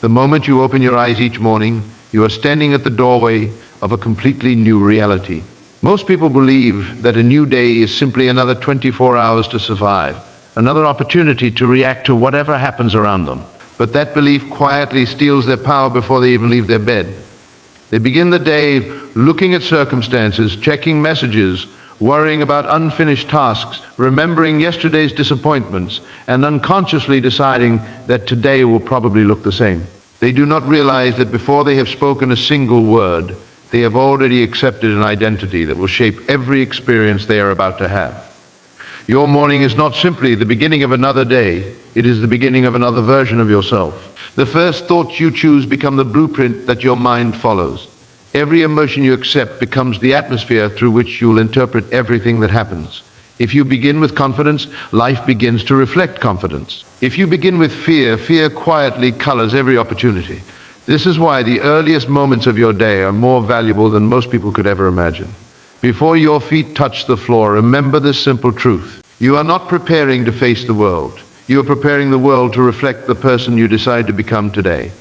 The moment you open your eyes each morning, you are standing at the doorway of a completely new reality. Most people believe that a new day is simply another 24 hours to survive, another opportunity to react to whatever happens around them. But that belief quietly steals their power before they even leave their bed. They begin the day looking at circumstances, checking messages, worrying about unfinished tasks, remembering yesterday's disappointments, and unconsciously deciding that today will probably look the same. They do not realize that before they have spoken a single word, they have already accepted an identity that will shape every experience they are about to have. Your morning is not simply the beginning of another day, it is the beginning of another version of yourself. The first thoughts you choose become the blueprint that your mind follows. Every emotion you accept becomes the atmosphere through which you'll interpret everything that happens. If you begin with confidence, life begins to reflect confidence. If you begin with fear, fear quietly colors every opportunity. This is why the earliest moments of your day are more valuable than most people could ever imagine. Before your feet touch the floor, remember this simple truth. You are not preparing to face the world. You are preparing the world to reflect the person you decide to become today.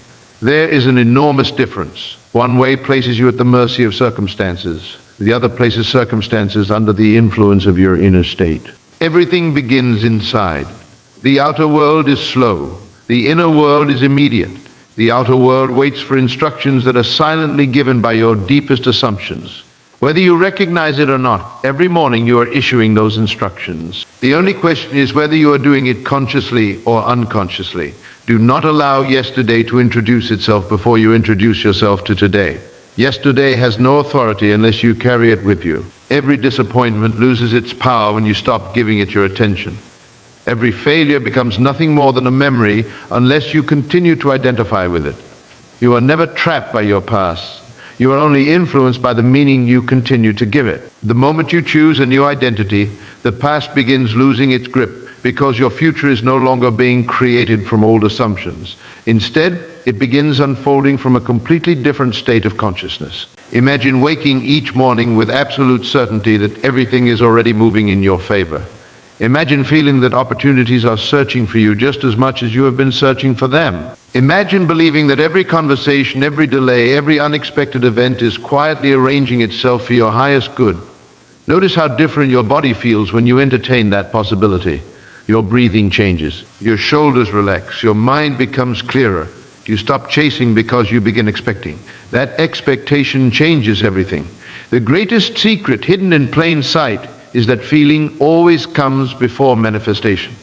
There is an enormous difference. One way places you at the mercy of circumstances. The other places circumstances under the influence of your inner state. Everything begins inside. The outer world is slow. The inner world is immediate. The outer world waits for instructions that are silently given by your deepest assumptions. Whether you recognize it or not, every morning you are issuing those instructions. The only question is whether you are doing it consciously or unconsciously. Do not allow yesterday to introduce itself before you introduce yourself to today. Yesterday has no authority unless you carry it with you. Every disappointment loses its power when you stop giving it your attention. Every failure becomes nothing more than a memory unless you continue to identify with it. You are never trapped by your past. You are only influenced by the meaning you continue to give it. The moment you choose a new identity, the past begins losing its grip because your future is no longer being created from old assumptions. Instead, it begins unfolding from a completely different state of consciousness. Imagine waking each morning with absolute certainty that everything is already moving in your favor. Imagine feeling that opportunities are searching for you just as much as you have been searching for them. Imagine believing that every conversation, every delay, every unexpected event is quietly arranging itself for your highest good. Notice how different your body feels when you entertain that possibility. Your breathing changes, your shoulders relax, your mind becomes clearer. You stop chasing because you begin expecting. That expectation changes everything. The greatest secret hidden in plain sight is that feeling always comes before manifestation.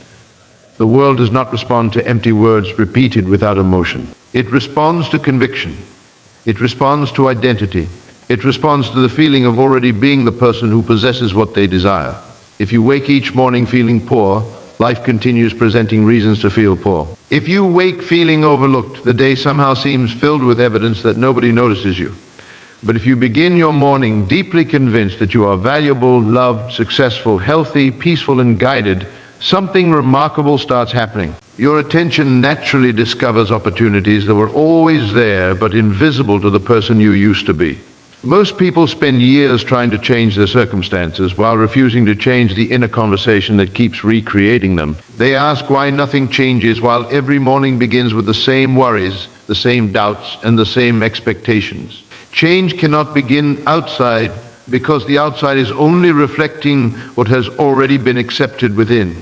The world does not respond to empty words repeated without emotion. It responds to conviction. It responds to identity. It responds to the feeling of already being the person who possesses what they desire. If you wake each morning feeling poor, life continues presenting reasons to feel poor. If you wake feeling overlooked, the day somehow seems filled with evidence that nobody notices you. But if you begin your morning deeply convinced that you are valuable, loved, successful, healthy, peaceful, and guided, something remarkable starts happening. Your attention naturally discovers opportunities that were always there but invisible to the person you used to be. Most people spend years trying to change their circumstances while refusing to change the inner conversation that keeps recreating them. They ask why nothing changes while every morning begins with the same worries, the same doubts, and the same expectations. Change cannot begin outside because the outside is only reflecting what has already been accepted within.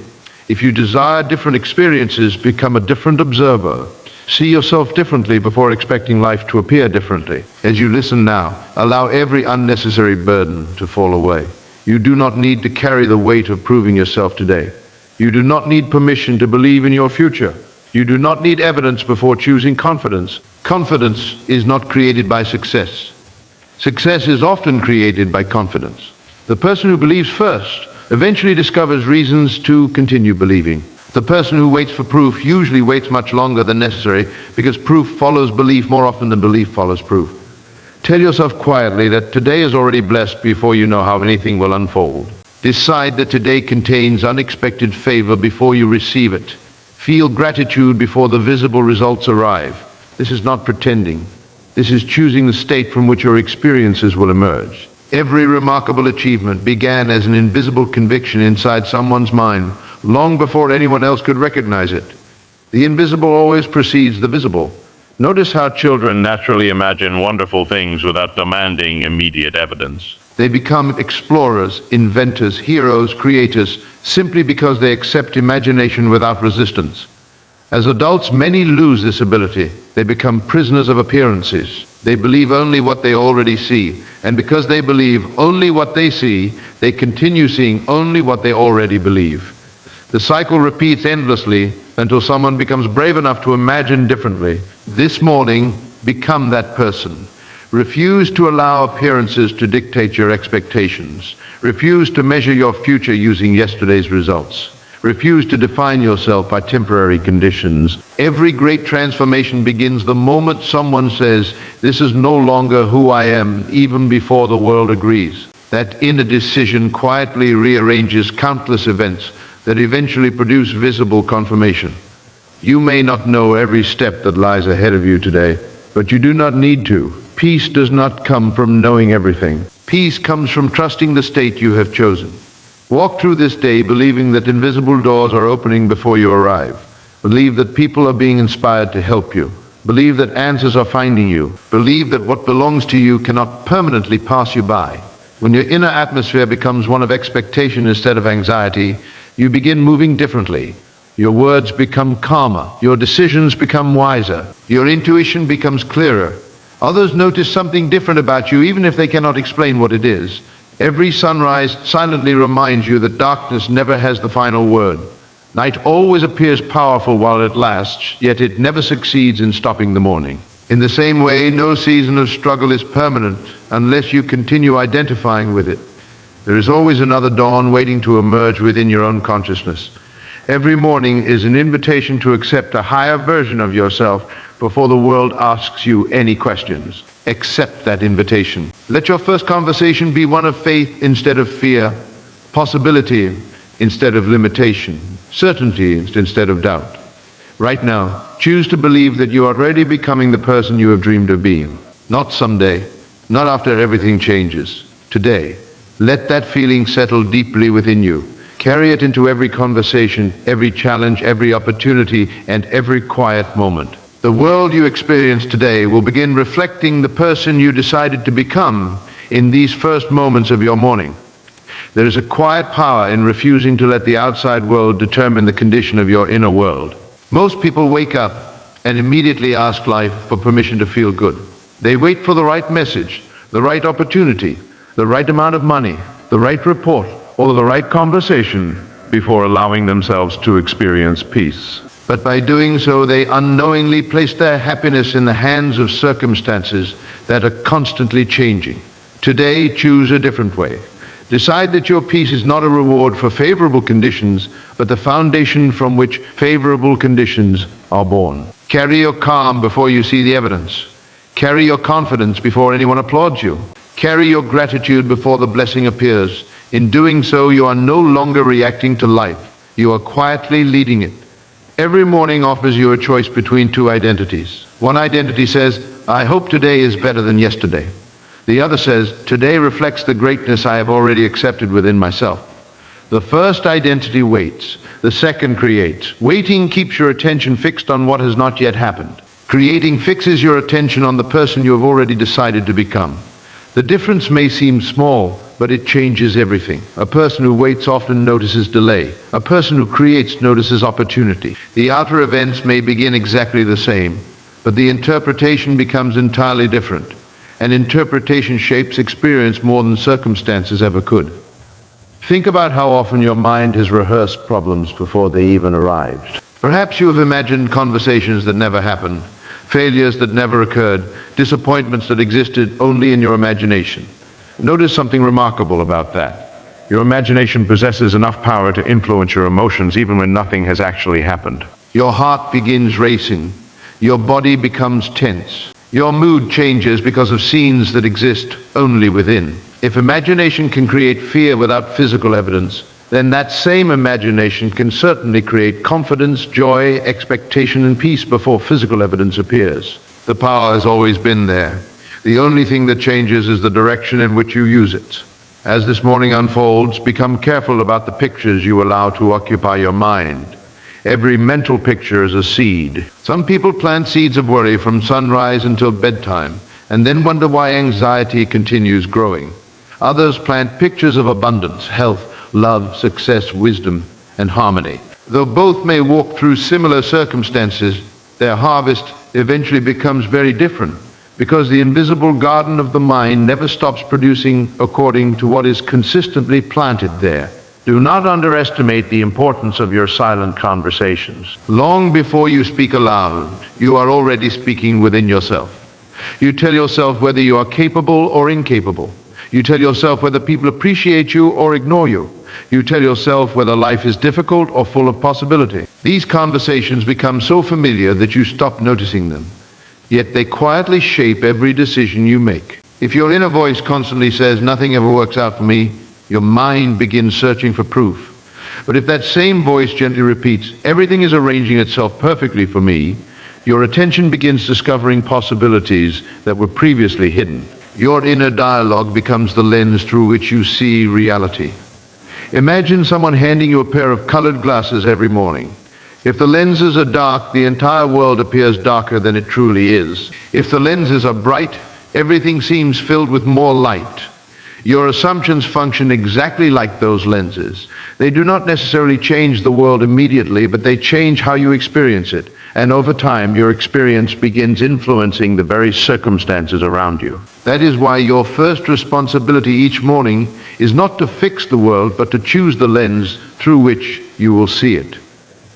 If you desire different experiences, become a different observer. See yourself differently before expecting life to appear differently. As you listen now, allow every unnecessary burden to fall away. You do not need to carry the weight of proving yourself today. You do not need permission to believe in your future. You do not need evidence before choosing confidence. Confidence is not created by success. Success is often created by confidence. The person who believes first eventually discovers reasons to continue believing. The person who waits for proof usually waits much longer than necessary because proof follows belief more often than belief follows proof. Tell yourself quietly that today is already blessed before you know how anything will unfold. Decide that today contains unexpected favor before you receive it. Feel gratitude before the visible results arrive. This is not pretending. This is choosing the state from which your experiences will emerge. Every remarkable achievement began as an invisible conviction inside someone's mind long before anyone else could recognize it. The invisible always precedes the visible. Notice how children naturally imagine wonderful things without demanding immediate evidence. They become explorers, inventors, heroes, creators, simply because they accept imagination without resistance. As adults, many lose this ability. They become prisoners of appearances. They believe only what they already see. And because they believe only what they see, they continue seeing only what they already believe. The cycle repeats endlessly until someone becomes brave enough to imagine differently. This morning, become that person. Refuse to allow appearances to dictate your expectations. Refuse to measure your future using yesterday's results. Refuse to define yourself by temporary conditions. Every great transformation begins the moment someone says, "This is no longer who I am," even before the world agrees. That inner decision quietly rearranges countless events that eventually produce visible confirmation. You may not know every step that lies ahead of you today, but you do not need to. Peace does not come from knowing everything. Peace comes from trusting the state you have chosen. Walk through this day believing that invisible doors are opening before you arrive. Believe that people are being inspired to help you. Believe that answers are finding you. Believe that what belongs to you cannot permanently pass you by. When your inner atmosphere becomes one of expectation instead of anxiety, you begin moving differently. Your words become calmer. Your decisions become wiser. Your intuition becomes clearer. Others notice something different about you, even if they cannot explain what it is. Every sunrise silently reminds you that darkness never has the final word. Night always appears powerful while it lasts, yet it never succeeds in stopping the morning. In the same way, no season of struggle is permanent unless you continue identifying with it. There is always another dawn waiting to emerge within your own consciousness. Every morning is an invitation to accept a higher version of yourself before the world asks you any questions. Accept that invitation. Let your first conversation be one of faith instead of fear, possibility instead of limitation, certainty instead of doubt. Right now, choose to believe that you are already becoming the person you have dreamed of being. Not someday, not after everything changes. Today, let that feeling settle deeply within you. Carry it into every conversation, every challenge, every opportunity, and every quiet moment. The world you experience today will begin reflecting the person you decided to become in these first moments of your morning. There is a quiet power in refusing to let the outside world determine the condition of your inner world. Most people wake up and immediately ask life for permission to feel good. They wait for the right message, the right opportunity, the right amount of money, the right report, or the right conversation before allowing themselves to experience peace. But by doing so, they unknowingly place their happiness in the hands of circumstances that are constantly changing. Today, choose a different way. Decide that your peace is not a reward for favorable conditions, but the foundation from which favorable conditions are born. Carry your calm before you see the evidence. Carry your confidence before anyone applauds you. Carry your gratitude before the blessing appears. In doing so, you are no longer reacting to life. You are quietly leading it. Every morning offers you a choice between two identities. One identity says, "I hope today is better than yesterday." The other says, "Today reflects the greatness I have already accepted within myself." The first identity waits. The second creates. Waiting keeps your attention fixed on what has not yet happened. Creating fixes your attention on the person you have already decided to become. The difference may seem small, but it changes everything. A person who waits often notices delay. A person who creates notices opportunity. The outer events may begin exactly the same, but the interpretation becomes entirely different. And interpretation shapes experience more than circumstances ever could. Think about how often your mind has rehearsed problems before they even arrived. Perhaps you have imagined conversations that never happened, failures that never occurred, disappointments that existed only in your imagination. Notice something remarkable about that. Your imagination possesses enough power to influence your emotions even when nothing has actually happened. Your heart begins racing. Your body becomes tense. Your mood changes because of scenes that exist only within. If imagination can create fear without physical evidence, then that same imagination can certainly create confidence, joy, expectation, and peace before physical evidence appears. The power has always been there. The only thing that changes is the direction in which you use it. As this morning unfolds, become careful about the pictures you allow to occupy your mind. Every mental picture is a seed. Some people plant seeds of worry from sunrise until bedtime, and then wonder why anxiety continues growing. Others plant pictures of abundance, health, love, success, wisdom, and harmony. Though both may walk through similar circumstances, their harvest eventually becomes very different, because the invisible garden of the mind never stops producing according to what is consistently planted there. Do not underestimate the importance of your silent conversations. Long before you speak aloud, you are already speaking within yourself. You tell yourself whether you are capable or incapable. You tell yourself whether people appreciate you or ignore you. You tell yourself whether life is difficult or full of possibility. These conversations become so familiar that you stop noticing them. Yet they quietly shape every decision you make. If your inner voice constantly says, "Nothing ever works out for me," your mind begins searching for proof. But if that same voice gently repeats, "Everything is arranging itself perfectly for me," your attention begins discovering possibilities that were previously hidden. Your inner dialogue becomes the lens through which you see reality. Imagine someone handing you a pair of colored glasses every morning. If the lenses are dark, the entire world appears darker than it truly is. If the lenses are bright, everything seems filled with more light. Your assumptions function exactly like those lenses. They do not necessarily change the world immediately, but they change how you experience it. And over time, your experience begins influencing the very circumstances around you. That is why your first responsibility each morning is not to fix the world, but to choose the lens through which you will see it.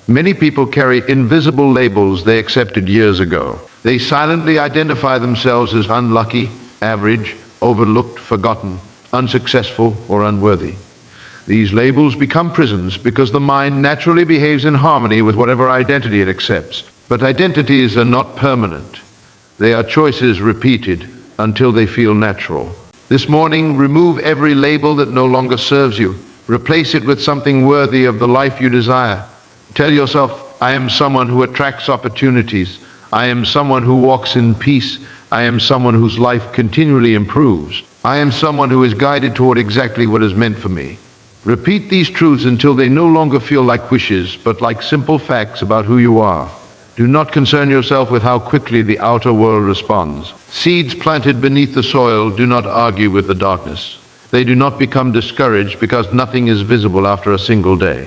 Many people carry invisible labels they accepted years ago. They silently identify themselves as unlucky, average, overlooked, forgotten, unsuccessful, or unworthy. These labels become prisons because the mind naturally behaves in harmony with whatever identity it accepts. But identities are not permanent. They are choices repeated until they feel natural. This morning, remove every label that no longer serves you. Replace it with something worthy of the life you desire. Tell yourself, "I am someone who attracts opportunities. I am someone who walks in peace. I am someone whose life continually improves. I am someone who is guided toward exactly what is meant for me." Repeat these truths until they no longer feel like wishes, but like simple facts about who you are. Do not concern yourself with how quickly the outer world responds. Seeds planted beneath the soil do not argue with the darkness. They do not become discouraged because nothing is visible after a single day.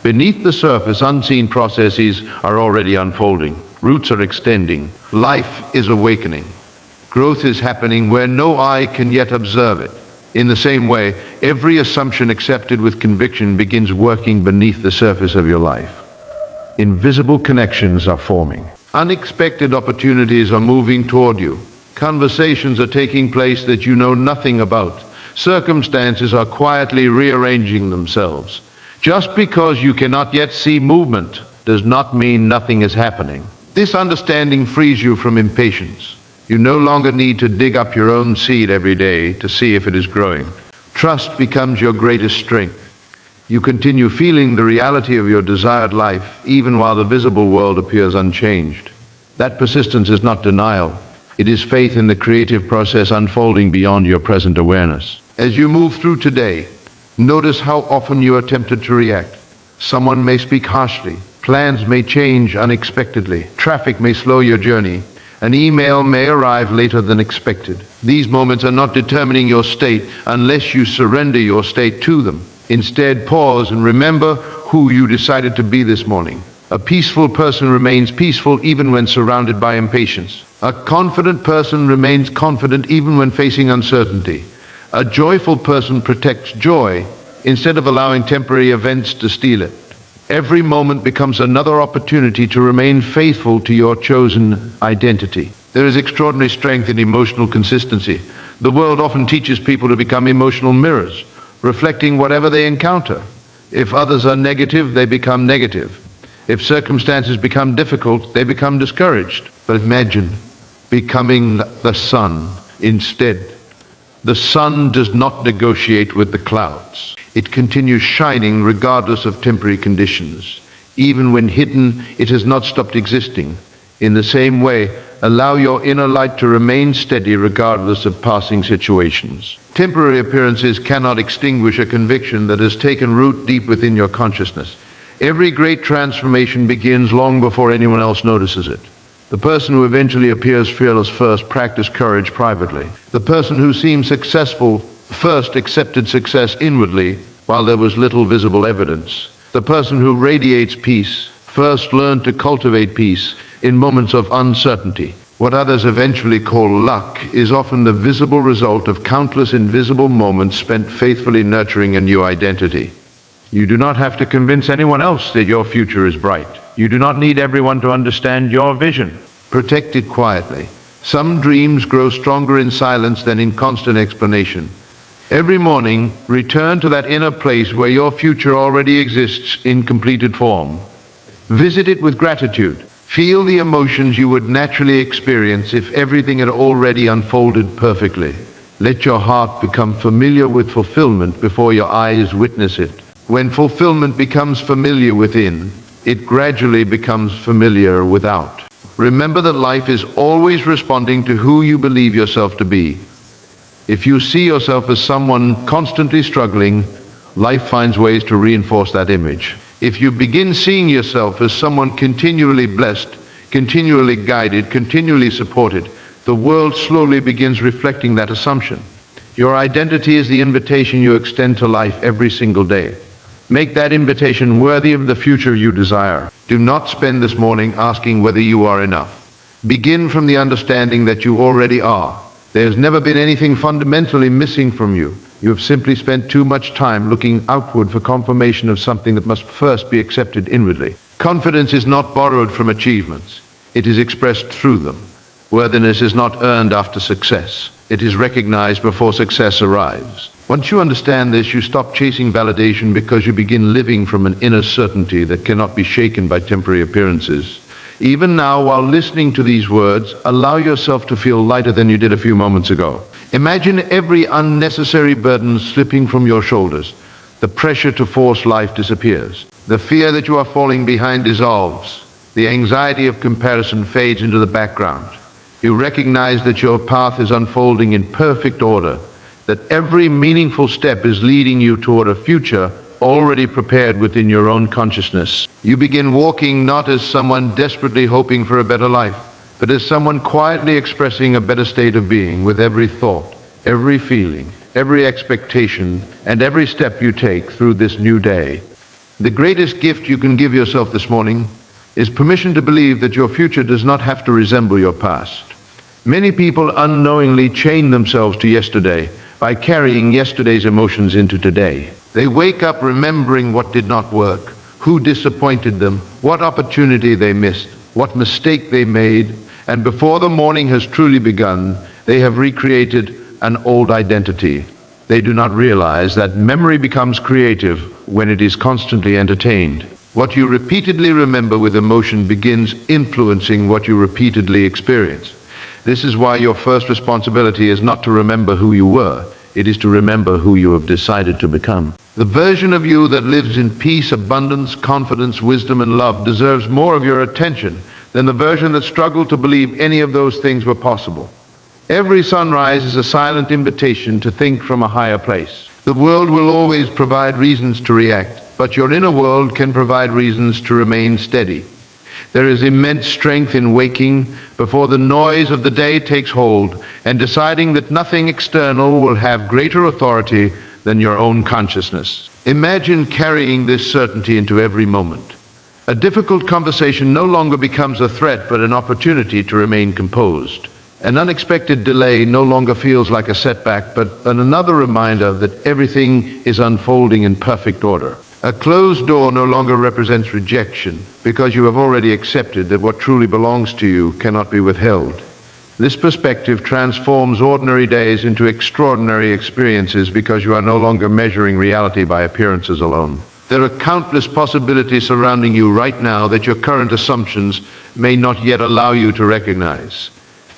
Beneath the surface, unseen processes are already unfolding. Roots are extending. Life is awakening. Growth is happening where no eye can yet observe it. In the same way, every assumption accepted with conviction begins working beneath the surface of your life. Invisible connections are forming. Unexpected opportunities are moving toward you. Conversations are taking place that you know nothing about. Circumstances are quietly rearranging themselves. Just because you cannot yet see movement does not mean nothing is happening. This understanding frees you from impatience. You no longer need to dig up your own seed every day to see if it is growing. Trust becomes your greatest strength. You continue feeling the reality of your desired life even while the visible world appears unchanged. That persistence is not denial. It is faith in the creative process unfolding beyond your present awareness. As you move through today, notice how often you are tempted to react. Someone may speak harshly. Plans may change unexpectedly. Traffic may slow your journey. An email may arrive later than expected. These moments are not determining your state unless you surrender your state to them. Instead, pause and remember who you decided to be this morning. A peaceful person remains peaceful even when surrounded by impatience. A confident person remains confident even when facing uncertainty. A joyful person protects joy instead of allowing temporary events to steal it. Every moment becomes another opportunity to remain faithful to your chosen identity. There is extraordinary strength in emotional consistency. The world often teaches people to become emotional mirrors, reflecting whatever they encounter. If others are negative, they become negative. If circumstances become difficult, they become discouraged. But imagine becoming the sun instead. The sun does not negotiate with the clouds. It continues shining regardless of temporary conditions. Even when hidden, it has not stopped existing. In the same way, allow your inner light to remain steady regardless of passing situations. Temporary appearances cannot extinguish a conviction that has taken root deep within your consciousness. Every great transformation begins long before anyone else notices it. The person who eventually appears fearless first practiced courage privately. The person who seemed successful first accepted success inwardly while there was little visible evidence. The person who radiates peace first learned to cultivate peace in moments of uncertainty. What others eventually call luck is often the visible result of countless invisible moments spent faithfully nurturing a new identity. You do not have to convince anyone else that your future is bright. You do not need everyone to understand your vision. Protect it quietly. Some dreams grow stronger in silence than in constant explanation. Every morning, return to that inner place where your future already exists in completed form. Visit it with gratitude. Feel the emotions you would naturally experience if everything had already unfolded perfectly. Let your heart become familiar with fulfillment before your eyes witness it. When fulfillment becomes familiar within, it gradually becomes familiar without. Remember that life is always responding to who you believe yourself to be. If you see yourself as someone constantly struggling, life finds ways to reinforce that image. If you begin seeing yourself as someone continually blessed, continually guided, continually supported, the world slowly begins reflecting that assumption. Your identity is the invitation you extend to life every single day. Make that invitation worthy of the future you desire. Do not spend this morning asking whether you are enough. Begin from the understanding that you already are. There has never been anything fundamentally missing from you. You have simply spent too much time looking outward for confirmation of something that must first be accepted inwardly. Confidence is not borrowed from achievements. It is expressed through them. Worthiness is not earned after success. It is recognized before success arrives. Once you understand this, you stop chasing validation because you begin living from an inner certainty that cannot be shaken by temporary appearances. Even now, while listening to these words, allow yourself to feel lighter than you did a few moments ago. Imagine every unnecessary burden slipping from your shoulders. The pressure to force life disappears. The fear that you are falling behind dissolves. The anxiety of comparison fades into the background. You recognize that your path is unfolding in perfect order, that every meaningful step is leading you toward a future already prepared within your own consciousness. You begin walking not as someone desperately hoping for a better life, but as someone quietly expressing a better state of being with every thought, every feeling, every expectation, and every step you take through this new day. The greatest gift you can give yourself this morning is permission to believe that your future does not have to resemble your past. Many people unknowingly chain themselves to yesterday by carrying yesterday's emotions into today. They wake up remembering what did not work, who disappointed them, what opportunity they missed, what mistake they made, and before the morning has truly begun, they have recreated an old identity. They do not realize that memory becomes creative when it is constantly entertained. What you repeatedly remember with emotion begins influencing what you repeatedly experience. This is why your first responsibility is not to remember who you were. It is to remember who you have decided to become. The version of you that lives in peace, abundance, confidence, wisdom, and love deserves more of your attention than the version that struggled to believe any of those things were possible. Every sunrise is a silent invitation to think from a higher place. The world will always provide reasons to react, but your inner world can provide reasons to remain steady. There is immense strength in waking before the noise of the day takes hold and deciding that nothing external will have greater authority than your own consciousness. Imagine carrying this certainty into every moment. A difficult conversation no longer becomes a threat but an opportunity to remain composed. An unexpected delay no longer feels like a setback but another reminder that everything is unfolding in perfect order. A closed door no longer represents rejection because you have already accepted that what truly belongs to you cannot be withheld. This perspective transforms ordinary days into extraordinary experiences because you are no longer measuring reality by appearances alone. There are countless possibilities surrounding you right now that your current assumptions may not yet allow you to recognize.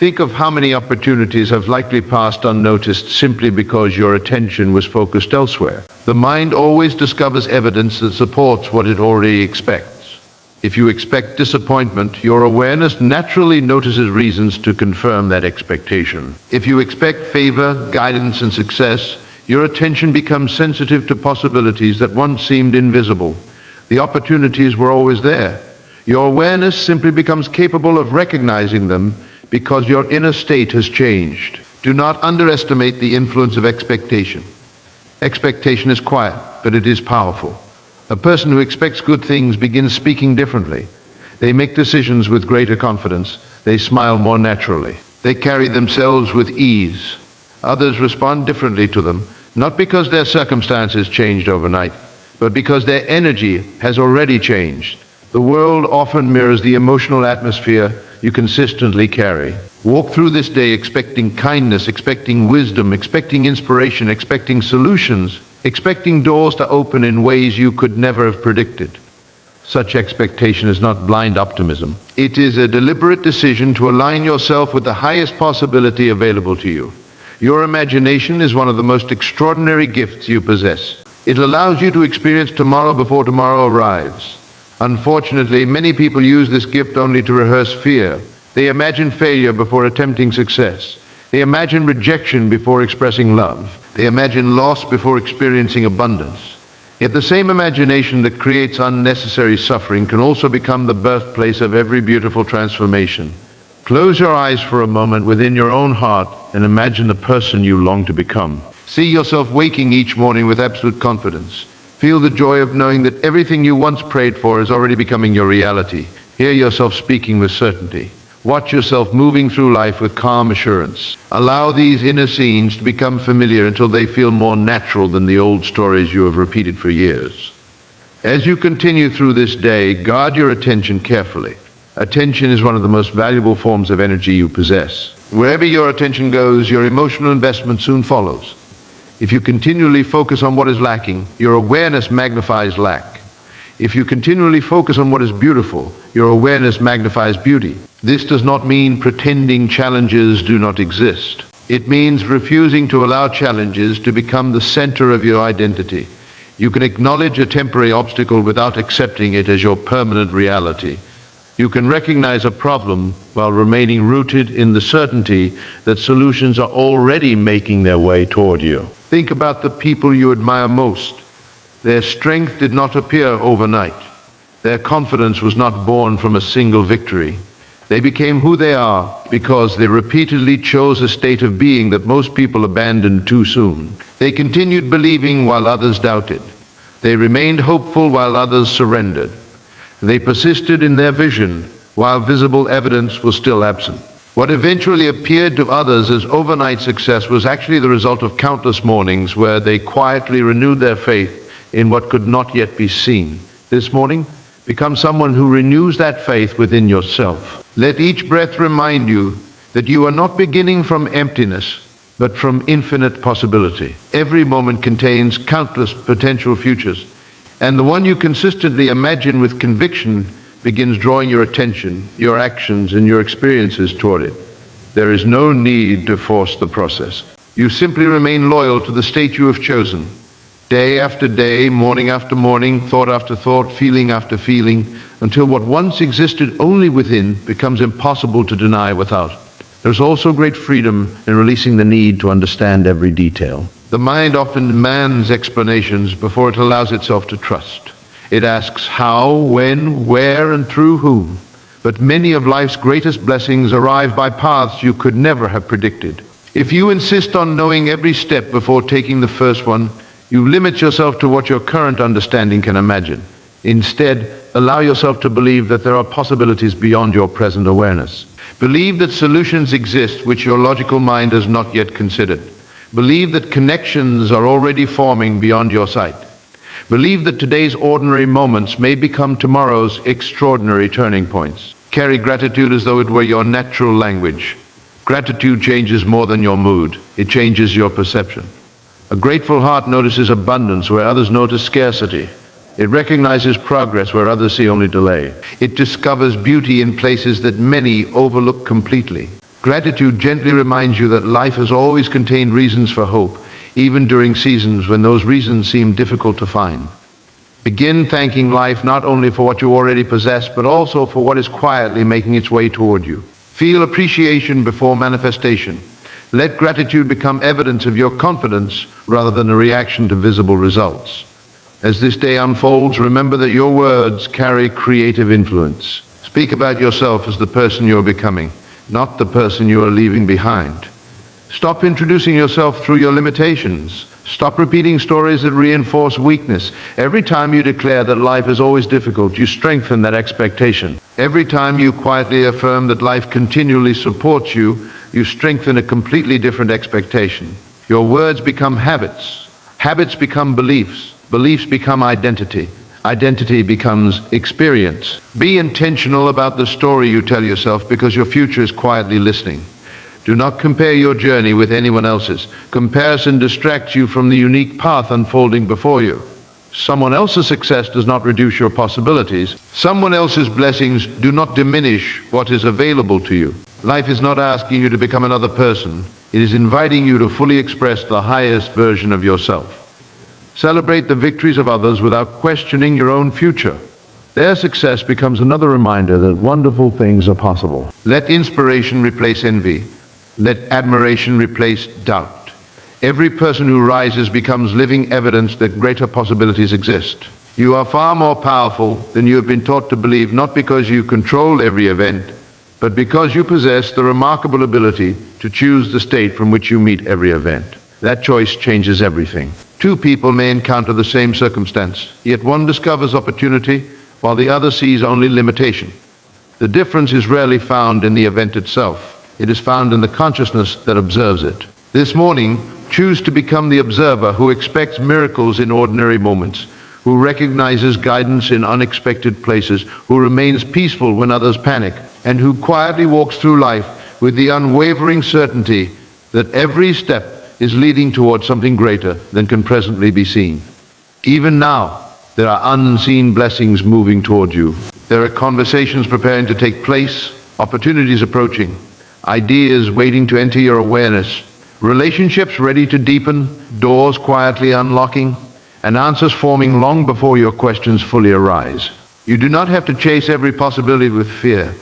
Think of how many opportunities have likely passed unnoticed simply because your attention was focused elsewhere. The mind always discovers evidence that supports what it already expects. If you expect disappointment, your awareness naturally notices reasons to confirm that expectation. If you expect favor, guidance, and success, your attention becomes sensitive to possibilities that once seemed invisible. The opportunities were always there. Your awareness simply becomes capable of recognizing them because your inner state has changed. Do not underestimate the influence of expectation. Expectation is quiet, but it is powerful. A person who expects good things begins speaking differently. They make decisions with greater confidence. They smile more naturally. They carry themselves with ease. Others respond differently to them, not because their circumstances changed overnight, but because their energy has already changed. The world often mirrors the emotional atmosphere you consistently carry. Walk through this day expecting kindness, expecting wisdom, expecting inspiration, expecting solutions, expecting doors to open in ways you could never have predicted. Such expectation is not blind optimism. It is a deliberate decision to align yourself with the highest possibility available to you. Your imagination is one of the most extraordinary gifts you possess. It allows you to experience tomorrow before tomorrow arrives. Unfortunately, many people use this gift only to rehearse fear. They imagine failure before attempting success. They imagine rejection before expressing love. They imagine loss before experiencing abundance. Yet the same imagination that creates unnecessary suffering can also become the birthplace of every beautiful transformation. Close your eyes for a moment within your own heart and imagine the person you long to become. See yourself waking each morning with absolute confidence. Feel the joy of knowing that everything you once prayed for is already becoming your reality. Hear yourself speaking with certainty. Watch yourself moving through life with calm assurance. Allow these inner scenes to become familiar until they feel more natural than the old stories you have repeated for years. As you continue through this day, guard your attention carefully. Attention is one of the most valuable forms of energy you possess. Wherever your attention goes, your emotional investment soon follows. If you continually focus on what is lacking, your awareness magnifies lack. If you continually focus on what is beautiful, your awareness magnifies beauty. This does not mean pretending challenges do not exist. It means refusing to allow challenges to become the center of your identity. You can acknowledge a temporary obstacle without accepting it as your permanent reality. You can recognize a problem while remaining rooted in the certainty that solutions are already making their way toward you. Think about the people you admire most. Their strength did not appear overnight. Their confidence was not born from a single victory. They became who they are because they repeatedly chose a state of being that most people abandoned too soon. They continued believing while others doubted. They remained hopeful while others surrendered. They persisted in their vision while visible evidence was still absent. What eventually appeared to others as overnight success was actually the result of countless mornings where they quietly renewed their faith in what could not yet be seen. This morning, become someone who renews that faith within yourself. Let each breath remind you that you are not beginning from emptiness, but from infinite possibility. Every moment contains countless potential futures, and the one you consistently imagine with conviction begins drawing your attention, your actions, and your experiences toward it. There is no need to force the process. You simply remain loyal to the state you have chosen. Day after day, morning after morning, thought after thought, feeling after feeling, until what once existed only within becomes impossible to deny without. There's also great freedom in releasing the need to understand every detail. The mind often demands explanations before it allows itself to trust. It asks how, when, where, and through whom. But many of life's greatest blessings arrive by paths you could never have predicted. If you insist on knowing every step before taking the first one, you limit yourself to what your current understanding can imagine. Instead, allow yourself to believe that there are possibilities beyond your present awareness. Believe that solutions exist which your logical mind has not yet considered. Believe that connections are already forming beyond your sight. Believe that today's ordinary moments may become tomorrow's extraordinary turning points. Carry gratitude as though it were your natural language. Gratitude changes more than your mood. It changes your perception. A grateful heart notices abundance where others notice scarcity. It recognizes progress where others see only delay. It discovers beauty in places that many overlook completely. Gratitude gently reminds you that life has always contained reasons for hope, even during seasons when those reasons seem difficult to find. Begin thanking life not only for what you already possess, but also for what is quietly making its way toward you. Feel appreciation before manifestation. Let gratitude become evidence of your confidence rather than a reaction to visible results. As this day unfolds, remember that your words carry creative influence. Speak about yourself as the person you are becoming, not the person you are leaving behind. Stop introducing yourself through your limitations. Stop repeating stories that reinforce weakness. Every time you declare that life is always difficult, you strengthen that expectation. Every time you quietly affirm that life continually supports you, you strengthen a completely different expectation. Your words become habits. Habits become beliefs. Beliefs become identity. Identity becomes experience. Be intentional about the story you tell yourself, because your future is quietly listening. Do not compare your journey with anyone else's. Comparison distracts you from the unique path unfolding before you. Someone else's success does not reduce your possibilities. Someone else's blessings do not diminish what is available to you. Life is not asking you to become another person. It is inviting you to fully express the highest version of yourself. Celebrate the victories of others without questioning your own future. Their success becomes another reminder that wonderful things are possible. Let inspiration replace envy. Let admiration replace doubt. Every person who rises becomes living evidence that greater possibilities exist. You are far more powerful than you have been taught to believe, not because you control every event, but because you possess the remarkable ability to choose the state from which you meet every event. That choice changes everything. Two people may encounter the same circumstance, yet one discovers opportunity while the other sees only limitation. The difference is rarely found in the event itself. It is found in the consciousness that observes it. This morning, choose to become the observer who expects miracles in ordinary moments, who recognizes guidance in unexpected places, who remains peaceful when others panic, and who quietly walks through life with the unwavering certainty that every step is leading towards something greater than can presently be seen. Even now, there are unseen blessings moving toward you. There are conversations preparing to take place, opportunities approaching, ideas waiting to enter your awareness, relationships ready to deepen, doors quietly unlocking, and answers forming long before your questions fully arise. You do not have to chase every possibility with fear.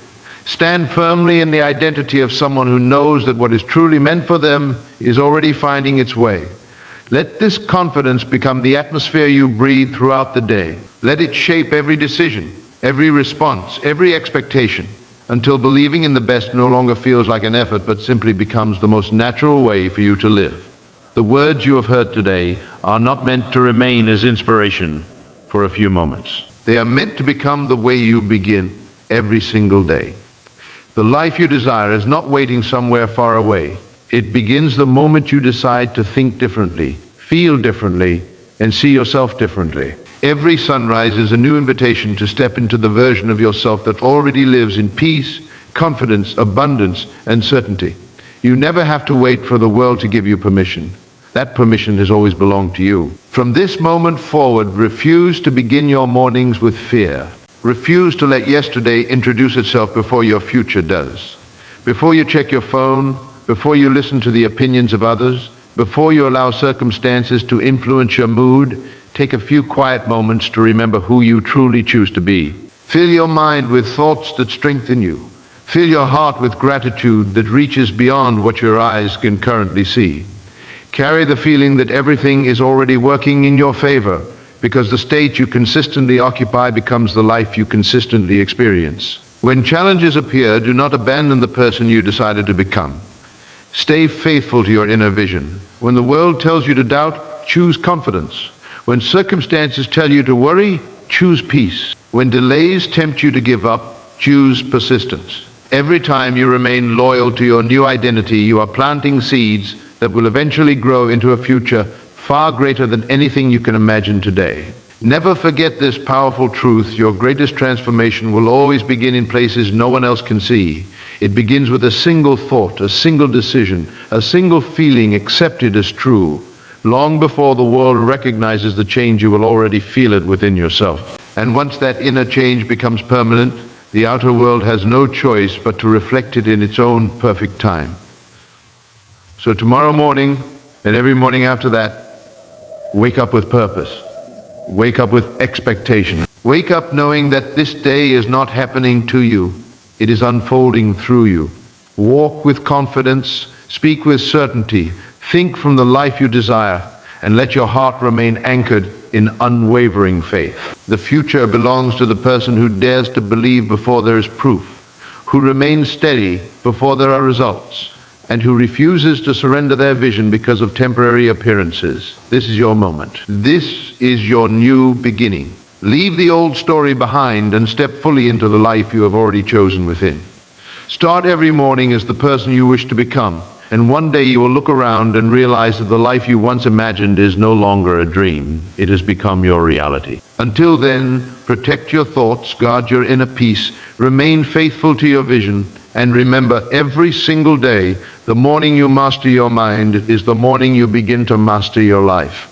Stand firmly in the identity of someone who knows that what is truly meant for them is already finding its way. Let this confidence become the atmosphere you breathe throughout the day. Let it shape every decision, every response, every expectation, until believing in the best no longer feels like an effort, but simply becomes the most natural way for you to live. The words you have heard today are not meant to remain as inspiration for a few moments. They are meant to become the way you begin every single day. The life you desire is not waiting somewhere far away. It begins the moment you decide to think differently, feel differently, and see yourself differently. Every sunrise is a new invitation to step into the version of yourself that already lives in peace, confidence, abundance, and certainty. You never have to wait for the world to give you permission. That permission has always belonged to you. From this moment forward, refuse to begin your mornings with fear. Refuse to let yesterday introduce itself before your future does. Before you check your phone, before you listen to the opinions of others, before you allow circumstances to influence your mood, take a few quiet moments to remember who you truly choose to be. Fill your mind with thoughts that strengthen you. Fill your heart with gratitude that reaches beyond what your eyes can currently see. Carry the feeling that everything is already working in your favor, because the state you consistently occupy becomes the life you consistently experience. When challenges appear, do not abandon the person you decided to become. Stay faithful to your inner vision. When the world tells you to doubt, choose confidence. When circumstances tell you to worry, choose peace. When delays tempt you to give up, choose persistence. Every time you remain loyal to your new identity, you are planting seeds that will eventually grow into a future far greater than anything you can imagine today. Never forget this powerful truth: your greatest transformation will always begin in places no one else can see. It begins with a single thought, a single decision, a single feeling accepted as true. Long before the world recognizes the change, you will already feel it within yourself. And once that inner change becomes permanent, the outer world has no choice but to reflect it in its own perfect time. So tomorrow morning, and every morning after that, wake up with purpose. Wake up with expectation. Wake up knowing that this day is not happening to you. It is unfolding through you. Walk with confidence, speak with certainty, think from the life you desire, and let your heart remain anchored in unwavering faith. The future belongs to the person who dares to believe before there is proof, who remains steady before there are results, and who refuses to surrender their vision because of temporary appearances. This is your moment. This is your new beginning. Leave the old story behind and step fully into the life you have already chosen within. Start every morning as the person you wish to become, and one day you will look around and realize that the life you once imagined is no longer a dream. It has become your reality. Until then, protect your thoughts, guard your inner peace, remain faithful to your vision, and remember, every single day, the morning you master your mind is the morning you begin to master your life.